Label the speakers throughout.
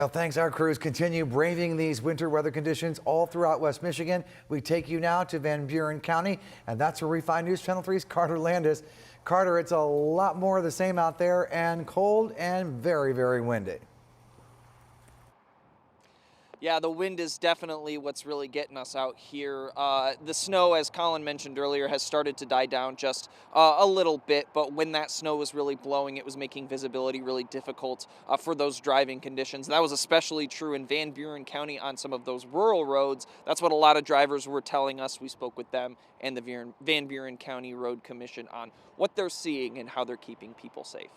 Speaker 1: Well, thanks. Our crews continue braving these winter weather conditions all throughout West Michigan. We take you now to Van Buren County, and that's where we find News Channel 3's Carter Landis. Carter, it's a lot more of the same out there, and cold and very, very windy.
Speaker 2: Yeah, the wind is definitely what's really getting us out here. The snow, as Colin mentioned earlier, has started to die down just a little bit, but when that snow was really blowing, it was making visibility really difficult for those driving conditions. That was especially true in Van Buren County on some of those rural roads. That's what a lot of drivers were telling us. We spoke with them and the Van Buren County Road Commission on what they're seeing and how they're keeping people safe.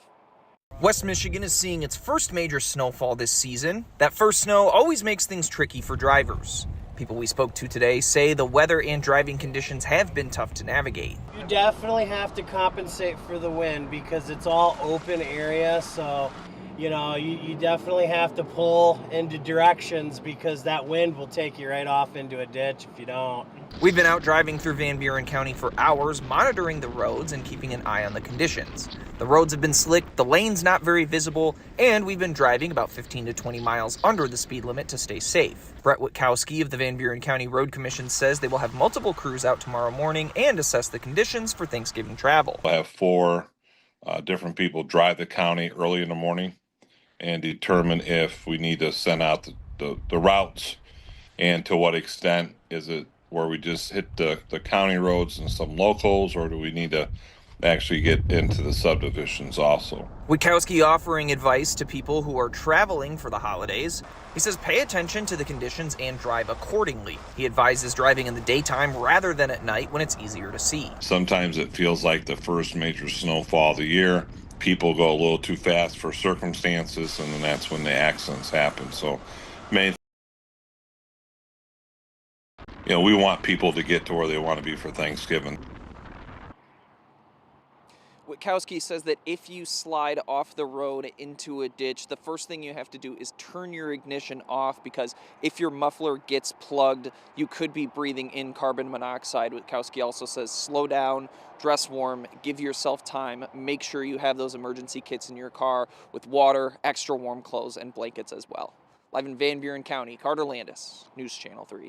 Speaker 3: West Michigan is seeing its first major snowfall this season. That first snow always makes things tricky for drivers. People we spoke to today say the weather and driving conditions have been tough to navigate.
Speaker 4: You definitely have to compensate for the wind because it's all open area, so you definitely have to pull into directions because that wind will take you right off into a ditch if you don't.
Speaker 3: We've been out driving through Van Buren County for hours, monitoring the roads and keeping an eye on the conditions. The roads have been slick, the lanes not very visible, and we've been driving about 15 to 20 miles under the speed limit to stay safe. Bret Witkowski of the Van Buren County Road Commission says they will have multiple crews out tomorrow morning and assess the conditions for Thanksgiving travel.
Speaker 5: I have four different people drive the county early in the morning and determine if we need to send out the routes and to what extent. Is it where we just hit the county roads and some locals, or do we need to actually get into the subdivisions also?
Speaker 3: Witkowski offering advice to people who are traveling for the holidays. He says pay attention to the conditions and drive accordingly. He advises driving in the daytime rather than at night when it's easier to see.
Speaker 5: Sometimes it feels like the first major snowfall of the year. People go a little too fast for circumstances, and then that's when the accidents happen. So we want people to get to where they want to be for Thanksgiving.
Speaker 2: Witkowski says that if you slide off the road into a ditch, the first thing you have to do is turn your ignition off, because if your muffler gets plugged, you could be breathing in carbon monoxide. Witkowski also says slow down, dress warm, give yourself time, make sure you have those emergency kits in your car with water, extra warm clothes, and blankets as well. Live in Van Buren County, Carter Landis, News Channel 3.